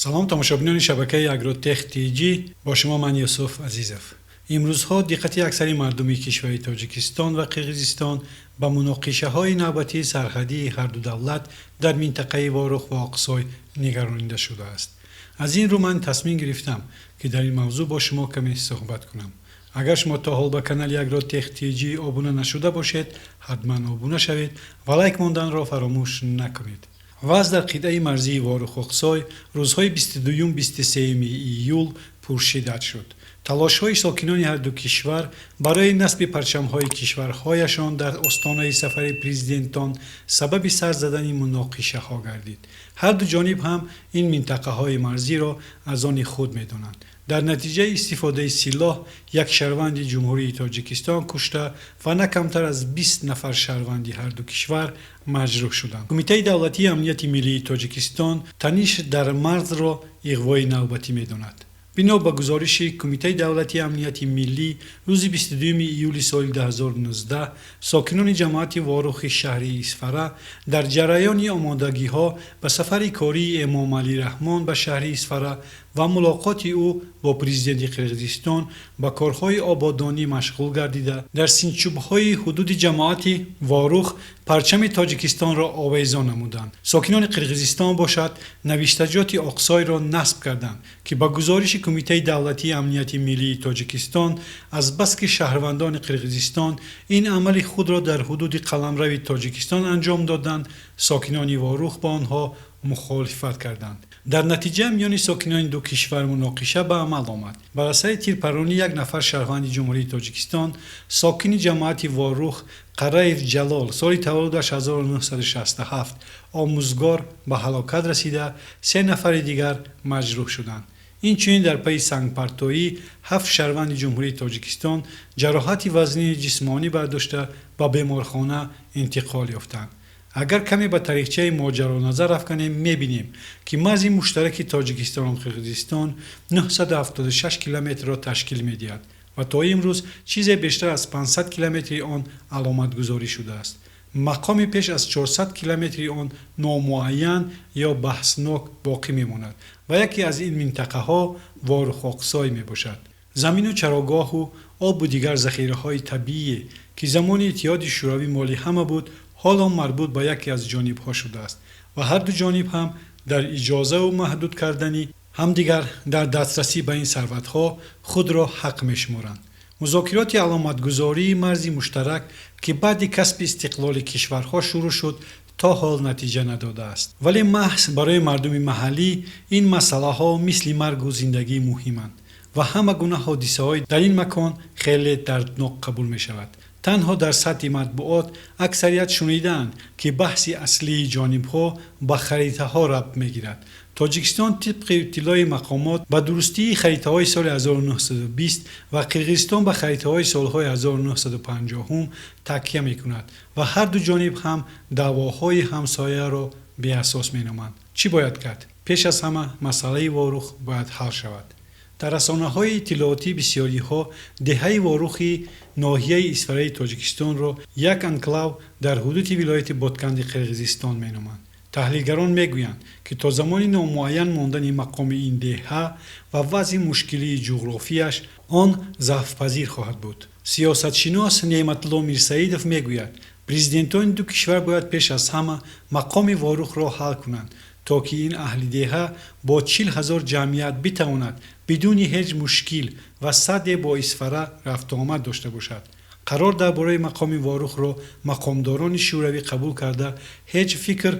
سلام تماشابینان شبکه اگروتک TG با شما من یوسف عزیزов. امروزها دقت اکثر مردم کشور تاجیکستان و قرقیزستان به مناقشه‌های نوبتی سرحدی هر دو دولت در منطقه وارخ و اقصی نگرانیده شده است. از این رو من تصمیم گرفتم که در این موضوع با شما کمی صحبت کنم. اگر شما تا حال به کانال اگروتک TG آبونه نشده باشید، حتما آبونه شوید و لایک ماندن را فراموش نکنید. وضع در قطعه مرزی وارخ و اقصی روزهای 22-23 ایول پرشدت شد. تلاش‌های ساکنان هر دو کشور برای نصب پرچم‌های کشورهایشان در آستانه سفر پرزیدنتان سبب سر زدن مناقشه‌ها گردید. هر دو جانب هم این منطقه‌های مرزی را از آن خود می‌دانند. در نتیجه استفاده سلاح یک شهروند جمهوری تاجیکستان کشته و نه کمتر از 20 نفر شهروند هر دو کشور مجروح شدند. کمیته دولتی امنیت ملی تاجیکستان تنش در مرز را اغوای نوبتی می‌داند. بنا به گزارش کمیته دولتی امنیت ملی روز 22 ایول سال 2019 ساکنان جماعت وارخ شهر اصفره در جریان آمادگی‌ها به سفر کاری امام علی رحمان به شهر اصفره و ملاقات او با پرزیدنت قرقیزستان به کارهای آبادانی مشغول گردیده در سنچوب‌های حدود جماعت وارخ پرچم تاجیکستان را آویزان نمودند. ساکنان قرقیزستان باشد نوشتجات اقصی را نصب کردند که با گزارش کمیته دولتی امنیت ملی تاجیکستان از بس که شهروندان قرقیزستان این عمل خود را در حدود قلمرو تاجیکستان انجام دادند، ساکنان وارخ با آنها مخالفت کردند. در نتیجه میان ساکنان دو کشور مناقشه به عمل آمد. بر اثر تیرپرانی یک نفر شهروند جمهوری تاجیکستان ساکن جماعت وارخ قرایف جلال سال تولدش 1967 آموزگار به هلاکت رسیده، 3 نفر دیگر مجروح شدند. اینچنین در پی سنگپرتایی 7 شهروند جمهوری تاجیکستان جراحت وزنی جسمانی برداشته به بیمارخانه انتقال یافتند. اگر کمی به تاریخچه ماجرا نظر افکنیم میبینیم که مرز مشترک تاجیکستان و قرقیزستان 976 کیلومتر را تشکیل میدهد و تا امروز چیزی بیشتر از 500 کیلومتر آن علامت گذاری شده است. مقام پیش از 400 کیلومتر آن نامعین یا بحثناک باقی میماند و یکی از این منطقه ها وارخ و اقصی می باشد. زمین و چراگاه و آب و دیگر ذخیره های طبیعی که زمان اتحاد شوروی مالی همه بود حالا مربوط به یکی از جانب ها شده است و هر دو جانب هم در اجازه و محدود کردنی همدیگر در دسترسی به این ثروت ها خود را حق میشمارند. مذاکرات علامتگذاری مرزی مشترک که بعد کسب استقلال کشورها شروع شد تا حال نتیجه نداده است، ولی محض برای مردم محلی این مسئله ها مثل مرگ و زندگی مهمند و همه گونه حادثه های در این مکان خیلی دردناک قبول می شود. تنها در سطح مطبوعات اکثریت شنیدند که بحث اصلی جانب ها به خریطه ها ربط می گیرد. تاجیکستان طبق اطلاع مقامات به درستی خریطه های سال 1920 و قرقیزستان به خریطه های سالهای 1950 تکیه می کند و هر دو جانب هم دعواهای همسایه را به اساس می نامند. چی باید کرد؟ پیش از همه مسئله وارخ باید حل شود. در رسانه‌های اطلاعاتی بسیاری ها دهه وارخی ناحیه اصفره تاجیکستان را یک انکلاو در حدود ولایت بادکند قرقیزستان می‌نامند. تحلیلگران میگویند که تا زمانی نامعین ماندن مقام این دهه و وضع مشکلی جغرافیش آن ضعف‌پذیر خواهد بود. سیاستشناس نعمت‌الله میرسعیدov میگوید پرزیدنتان دو کشور باید پیش از همه مقام وارخ را حل کنند تا که این اهل دهه با 40,000 جمعیت بتواند بدون هیچ مشکل و صد با اصفره رفت آمد داشته باشد. قرار درباره مقام وارخ را مقامداران شوروی قبول کرده هیچ فکر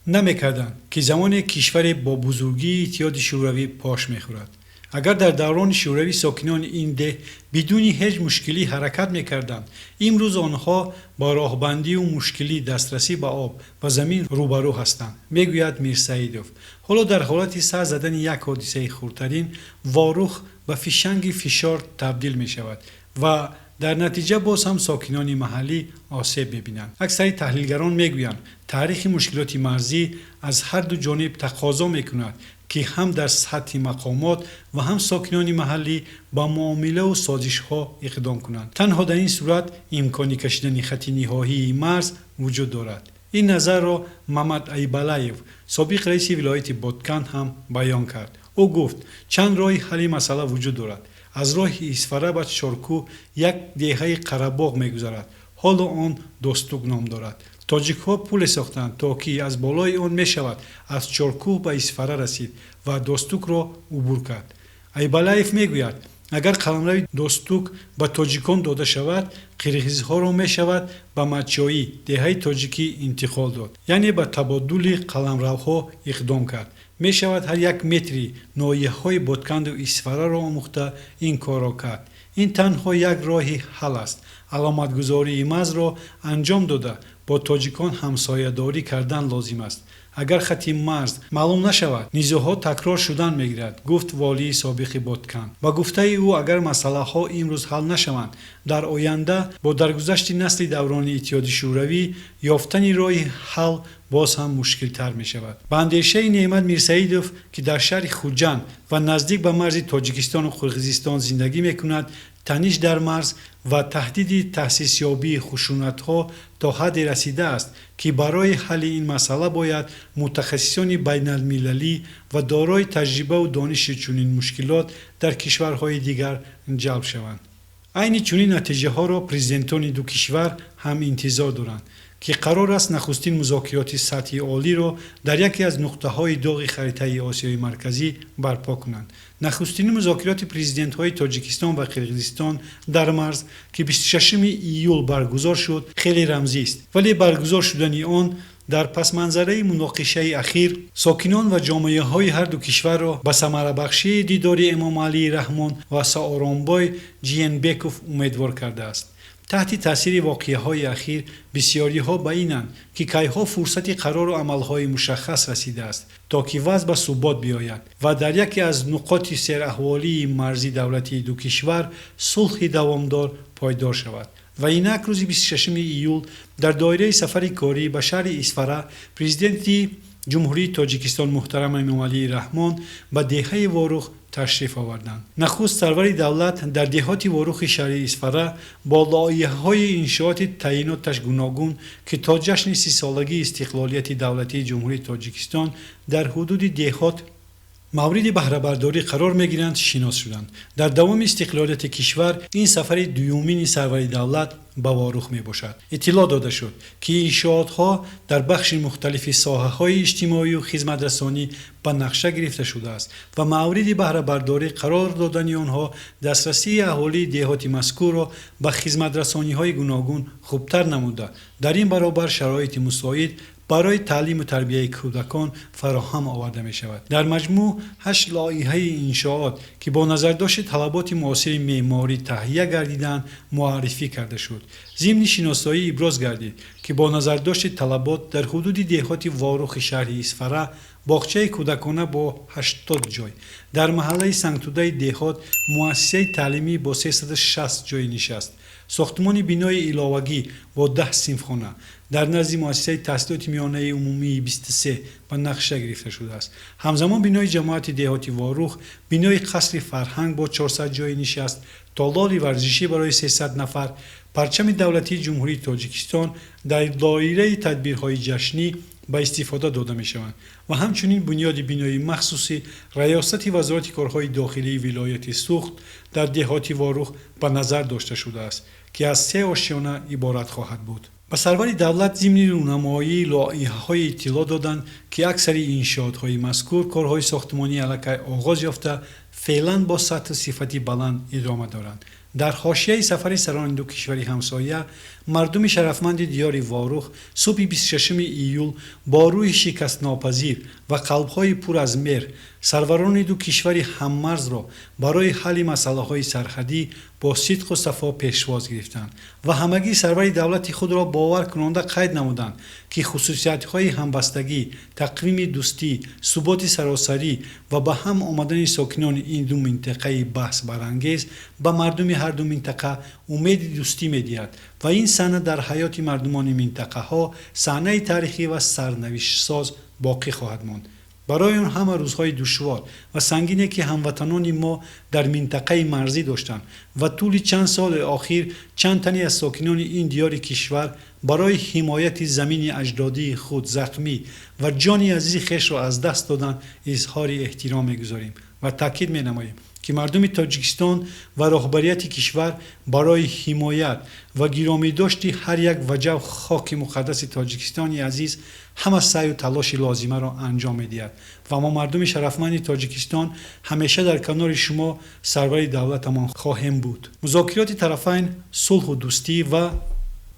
نمی‌کردند که زمان کشور با بزرگی اتحاد شوروی پاش می‌خورد. اگر در دوران شوروی ساکنان این ده بدون هیچ مشکلی حرکت می‌کردند، امروز آنها با راهبندی و مشکلی دسترسی به آب و زمین روبرو هستند، میگوید میرسعیدov. حالا در حالت سر زدن یک حادثه خردترین وارخ به فشنگ فشار تبدیل می شود و در نتیجه باز هم ساکنان محلی آسیب می‌بینند. اکثر تحلیلگران میگویند تاریخ مشکلات مرزی از هر دو جانب تقاضا می‌کند که هم در سطح مقامات و هم ساکنان محلی با معامله و سازش‌ها اقدام کنند. تنها در این صورت امکان کشیدن خط نهایی مرز وجود دارد. این نظر را محمد ایبالایف سابق رئیس ولایت بادکن هم بیان کرد. او گفت چند راه حل مسئله وجود دارد. از راه اسفره به چارکو یک دهه قره‌باغ می‌گذرد. حال آن دوستوک نام دارد. تاجیک‌ها پل ساختند تا که از بالای آن می‌شود از چارکو به اسفره رسید و دوستوک را عبور کرد. ایبالایف میگوید اگر قلمرو دوستوک به تاجیکان داده شود، قرغیزها را می‌شود به مچایی دهه تاجیکی انتقال داد. یعنی به تبادل قلمروها اقدام کرد. می‌شود هر یک متری ناحیه‌های بادکند و اسفره را آموخته این کار را کرد. این تنها یک راه حل است. علامتگذاری مرز را انجام داده با تاجیکان همسایه‌داری کردن لازم است. اگر خط مرز معلوم نشود نیزوها تکرار شدن میگیرد، گفت والی سابق بادکن. با گفته او اگر مسئله ها امروز حل نشوند در آینده با درگذشت نسل دوران اتحاد شوروی یافتن راه حل باز هم مشکل تر می شود. به اندیشه نعمت میرسعیدوف که در شهر خوجند و نزدیک به مرز تاجیکستان و قرغیزستان زندگی می کند، تنش در مرز و تهدید تأسیس یابی خشونت‌ها تا حدی رسیده است که برای حل این مسئله باید متخصصان بین المللی و دارای تجربه و دانش چنین مشکلات در کشورهای دیگر جلب شوند. عین چنین نتیجه ها را پرزیدنتان دو کشور هم انتظار دارند که قرار است نخستین مذاکرات سطحی عالی را در یکی از نقطه‌های داغ خریطه آسیای مرکزی برپا کنند. نخستین مذاکرات پرزیدنت‌های تاجیکستان و قرغیزستان در مرز که 26 ایول برگزار شد خیلی رمزی است، ولی برگزار شدن آن در پس منظره مناقشه اخیر ساکنان و جامعه های هر دو کشور را به ثمره بخشی دیدار امام علی رحمان و سارانبای جینبکوف امیدوار کرده است. تحت تاثیر واقعه‌های اخیر بسیاری ها به اینند که کیها فرصت قرار و عملهای مشخص رسیده است تا که وضع به ثبات بیاید و در یکی از نقاط سیراحوالی مرزی دولتی دو کشور صلح دوامدار پایدار شود. و اینک روز 26 ایول در دایره سفر کاری به شهر اسفره پرزیدنت جمهوری تاجیکستان محترم امام علی رحمان به دهه واروخ تشریف آوردند. نخست سرور دولت در دهات واروخ شهر اسفره با لایحه‌های انشاءات تعییناتش گوناگون که تا جشن 30 سالگی استقلالیت دولتی جمهوری تاجیکستان در حدود دهات مورد بهره برداری قرار می‌گیرند شناس شدند. در دوام استقلالیت کشور این سفر دومین سرور دولت به واروخ میباشد. اطلاع داده شد که انشاءات‌ها در بخش مختلف ساحه‌های اجتماعی و خدمت‌رسانی به نقشه گرفته شده است و مورد بهره برداری قرار دادن آنها دسترسی اهالی دهات مذکور را به خدمت‌رسانی‌های گوناگون خوبتر نموده در این برابر شرایط مساعد برای تعلیم و تربیت کودکان فراهم آورده می شود. در مجموع 8 لایحه انشاءات که با نظرداشت طلبات معاصر معماری تهیه گردیدند معرفی کرده شد. ضمن شناسایی ابراز گردید که با نظرداشت طلبات در حدود دهات واروخ شهر اسفره باغچه کودکانه با 80 جای، در محله سنگتوده دهات مؤسسه تعلیمی با 360 جای نشست، ساختمان بینای علاوگی با 10 صنفخانه در نزد مؤسسه تحصیلات میانه عمومی 23 به نقشه گرفته شده است. همزمان بینای جماعت دهاتی واروخ، بینای قصر فرهنگ با 400 جای نشست، تالار ورزشی برای 300 نفر، پرچم دولتی جمهوری تاجیکستان در دایره تدبیرهای جشنی به استفاده داده می شوند و همچنین بنیاد بینای مخصوصی ریاست وزارت کارهای داخلی ولایت سوخت در دهات واروخ به نظر داشته شده است که از 3 آشیانه عبارت خواهد بود. به سرور دولت ضمن رونمایی لایحه‌های اطلاع دادند که اکثر انشاءات‌های مذکور کارهای ساختمانی علیه آغاز یافته فعلا با سطح صفتی بلند ادامه دارند. در حاشیه سفر سران دو کشور همسایه مردم شرفمند دیار واروخ صبح 26 ایول با روی شکست ناپذیر و قلب‌های پر از مهر سروران دو کشور هممرز را برای حل مسائل سرحدی با صدق و صفا پیشواز گرفتند و همگی سرور دولت خود را باور کننده قید نمودند که خصوصیت‌های همبستگی، تقویم دوستی، ثبات سراسری و به هم آمدن ساکنان این دو منطقه بحث برانگیز به مردم هر دو منطقه امید دوستی می‌دهد و این صحنه در حیات مردمان منطقه ها صحنه تاریخی و سرنوشت ساز باقی خواهد ماند. برای آن همه روزهای دشوار و سنگینی که هموطنان ما در منطقه مرزی داشتند و طول چند سال اخیر چند تنی از ساکنان این دیار کشور برای حمایت زمین اجدادی خود زخمی و جان عزیز خویش را از دست دادند اظهار احترام می‌گذاریم و تاکید می‌نماییم که مردم تاجیکستان و رهبریت کشور برای حمایت و گرامی داشتی هر یک وجه خاک مقدس تاجیکستان عزیز همه سعی و تلاش لازمه را انجام می‌دهد و ما مردم شرفمند تاجیکستان همیشه در کنار شما سرور دولتمان خواهیم بود. مذاکرات طرفین صلح و دوستی و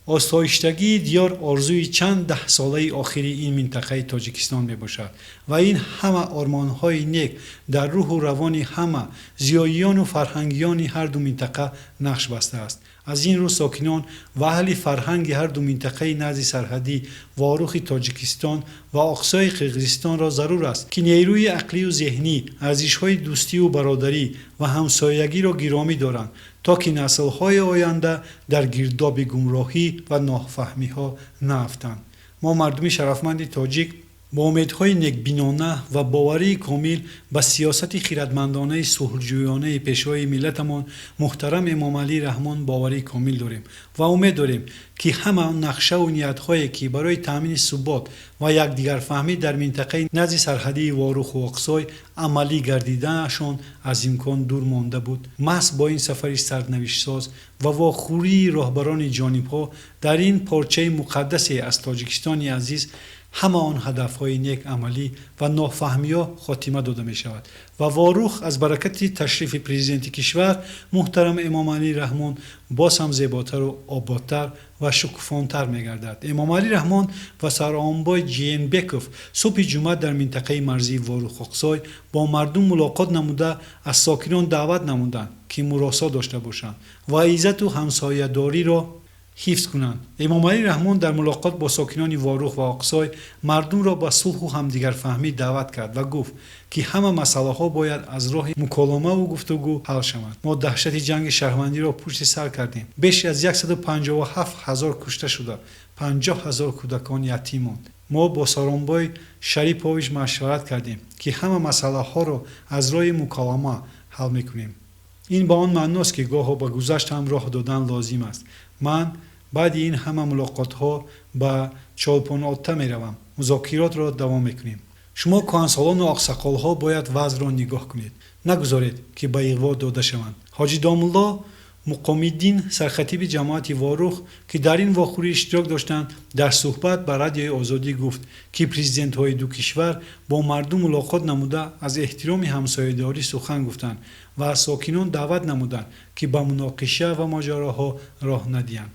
آسایشتگی دیار آرزوی چند ده ساله آخری این منطقه تاجیکستان می باشد و این همه آرمان‌های نیک در روح و روان همه زیاییان و فرهنگیان هر دو منطقه نقش بسته است. از این رو ساکنان و اهل فرهنگ هر دو منطقه نزد سرحدی واروخ تاجیکستان و اقصای قرقیزستان را ضرور است که نیروی عقلی و ذهنی، ارزش‌های دوستی و برادری و همسایگی را گرامی دارند تا که نسل‌های آینده در گرداب گمراهی و نافهمی‌ها نیفتند. ما مردم شرفمند تاجیک با امیدهای نیکبینانه و باوری کامل به سیاست خردمندانه صلح‌جویانه پیشوای ملتمان محترم امام علی رحمان باوری کامل داریم و امید داریم که همه نقشه و نیت‌هایی که برای تامین ثبات و یکدیگر فهمی در منطقه نزد سرحدی واروخ و اقصای عملی گردیدنشان از امکان دور مانده بود. محض با این سفر سرنوشت ساز و واخوری رهبران جانب‌ها در این پارچه مقدس از تاجیکستان عزیز همه آن هدف‌های نیک عملی و نافهمی‌ها خاتمه داده می‌شود و واروخ از برکت تشریف پرزیدنت کشور محترم امام علی رحمان باز هم زیباتر و آبادتر و شکوفانتر می‌گردد. امام علی رحمان و سرآنبای جینبکوف صبح جمعه در منطقه مرزی واروخ اقصای با مردم ملاقات نموده از ساکنان دعوت نمودند که مراسا داشته باشند و عزت و همسایه‌داری را حفظ کنند. امام علی رحمان در ملاقات با ساکنان واروخ و اقصای مردم را به صلح و همدیگر فهمی دعوت کرد و گفت که همه مسئله ها باید از راه مکالمه و گفتگو حل شود. ما دهشت جنگ شهروندی را پشت سر کردیم. بیش از 157,000 کشته شده، 50,000 کودکان یتیم ماند. ما با سارانبای شریپوویچ مشورت کردیم که همه مسئله ها را از راه مکالمه حل میکنیم. این به آن معنی است که گاه به گذشت هم راه دادن لازم است. من بعد این همه ملاقات ها به چالپاناته می روم. مذاکرات را دوام میکنیم. شما کهنسالان و اقساقال ها باید وضع را نگاه کنید. نگذارید که به اغوا داده شوند. حاجی دامالله مقامیدین سرخطیب جماعت واروخ که در این واخوری اشتراک داشتند در صحبت به رادیوی آزادی گفت که پرزیدنت های دو کشور با مردم ملاقات نموده از احترام همسایه‌داری سخن گفتند و از ساکنان دعوت نمودند که به مناقشه و ماجراها راه ندهند.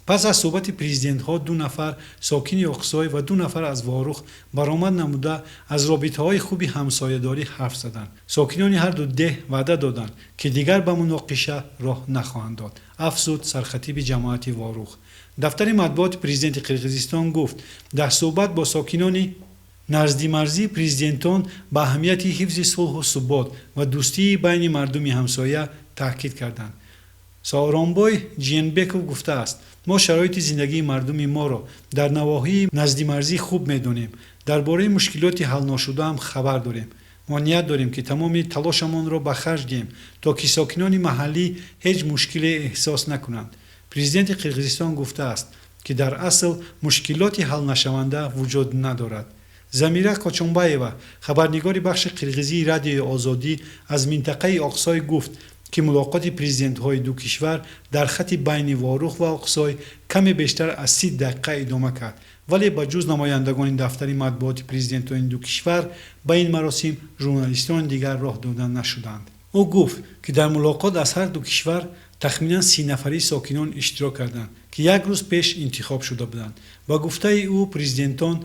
پس از صحبت پرزیدنت ها 2 نفر ساکن اقصای و 2 نفر از واروخ برآمد نموده از رابطه های خوبی همسایه‌داری حرف زدند. ساکنان هر دو ده وعده دادند که دیگر به مناقشه راه نخواهند داد. افزود سرخطیب جماعت واروخ. دفتر مطبوعات پرزیدنت قرقیزستان گفت در صحبت با ساکنان نزدی مرزی پرزیدنتان به اهمیت حفظ صلح و ثبات و دوستی بین مردم همسایه تاکید کردند. سارانبای جینبکوف گفته است ما شرایط زندگی مردم ما را در نواحی نزدی مرزی خوب می‌دانیم. درباره مشکلات حل نشده هم خبر داریم. ما نیت داریم که تمام تلاشمان را به خرج دهیم تا که ساکنان محلی هیچ مشکلی احساس نکنند. پرزیدنت قرقیزستان گفته است که در اصل مشکلات حل نشونده وجود ندارد. زمیره قاچنبایeva خبرنگار بخش قرقیزی رادیوی آزادی از منطقه اقصای گفت که ملاقات پرزیدنت های دو کشور در خط بین واروخ و اقصای کمی بیشتر از 30 دقیقه ادامه کرد ولی با جز نمایندگان دفتر مطبوعات پرزیدنت های دو کشور به این مراسم ژورنالیستان دیگر راه دادن نشدند. او گفت که در ملاقات از هر دو کشور تخمینا 30 نفری ساکنان اشتراک کردند که یک روز پیش انتخاب شده بودند و گفته او پرزیدنتان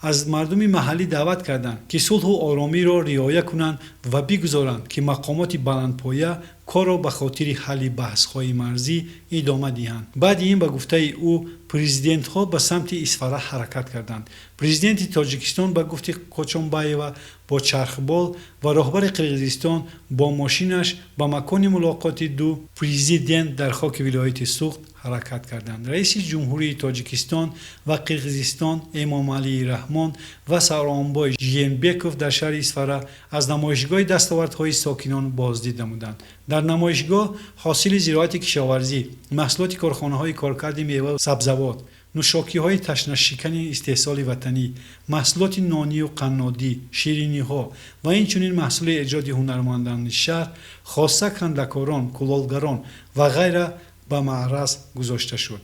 از مردم محلی دعوت کردند که صلح و آرامی را رعایت کنند و بگذارند که مقامات بلندپایه کار را به خاطر حل بحث‌های مرزی ادامه دهند. بعد این به گفته او پرزیدنت ها به سمت اصفهان حرکت کردند. پرزیدنت تاجیکستان به گفته قاچنبایeva با چرخبال و رهبر قرقیزستان با ماشینش به مکان ملاقات دو پرزیدنت در خاک ولایت سوخت حرکت کردند. رئیس جمهوری تاجیکستان و قرقیزستان امام علی رحمان و سارانبای جینبکوف در شهر اصفهان از نمایشگاه دستاوردهای ساکنان بازدید نمودند. در نمایشگاه حاصل زراعت کشاورزی، محصولات کارخانه‌های کارکرد میوه و سبزیجات، نوشاکی‌های تشنه‌شکن استحصال وطنی، محصولات نانی و قنادی، شیرینی‌ها و اینچنین محصول ایجاد هنرمندان شهر خاصه کندکاران، کلالگران و غیره به معرض گذاشته شد.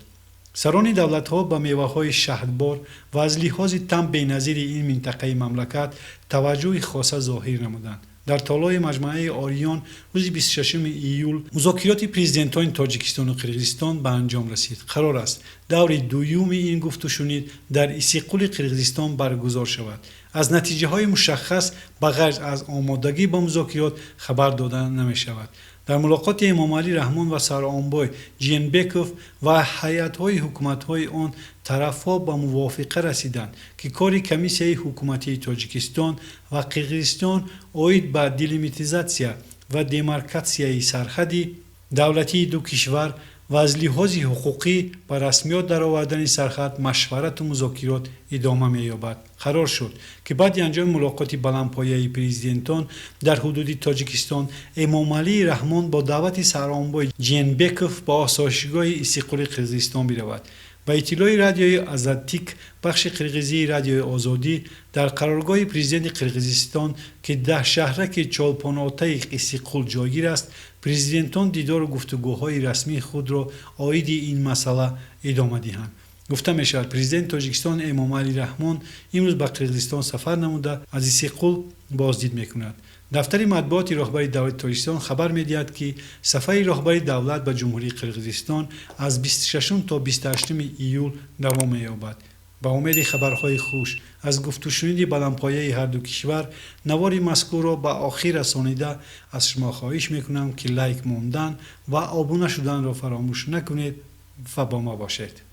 سران دولت‌ها به میوه‌های شهدبار و از لحاظ تام بی‌نظیر این منطقه مملکت توجه خاصه ظاهر نمودند. در تالای مجمع آریون روز 26 ایول مذاکرات پرزیدنتان تاجیکستان و قرقیزستان به انجام رسید. قرار است دور دوم این گفت و شنید در استقلال قرقیزستان برگزار شود. از نتیجه های مشخص بغیر از آمادگی با مذاکرات خبر داده نمی شود. در ملاقات امام علی رحمان و سرآنبای جینبکوف و هیئت‌های حکومت‌های آن طرف‌ها به موافقه رسیدند که کار کمیسیای حکومتی تاجیکستان و قرقیزستان اوید به دیلیمیتیزاسیا و دیمارکاسیای سرحدی دولتی دو کشور و از لحاظ حقوقی به رسمیت درآوردن سرحد مشورت و مذاکرات ادامه می‌یابد. قرار شد که بعد انجام ملاقات بلندپایه پرزیدنتان در حدود تاجیکستان امام علی رحمان با دعوت سرآنبای جینبکوف به آسایشگاه استقلال قرقیزستان برود. با اطلاع رادیوی آزادتیک بخش قرقیزی رادیوی آزادی در قرارگاه پرزیدنت قرقیزستان که در شهرک چالپاناته استقلال جایگیر است، پرزیدنتان دیدار و گفتگوهای رسمی خود را عاید این مسئله ادامه دهند. گفته می شود پرزیدنت تاجیکستان امام علی رحمان امروز به قرقیزستان سفر نموده از استقلال بازدید میکند. دفتر مطبوعات رهبر دولت تاجیکستان خبر می‌دهد که سفر رهبر دولت به جمهوری قرقیزستان از 26 تا 28 ایول دوام می‌یابد. با امید خبرهای خوش از گفت و شنود بلندپایه هر دو کشور نوار مذکور را به آخر رسانیده از شما خواهش می‌کنم که لایک موندن و آبونه شدن را فراموش نکنید و با ما باشید.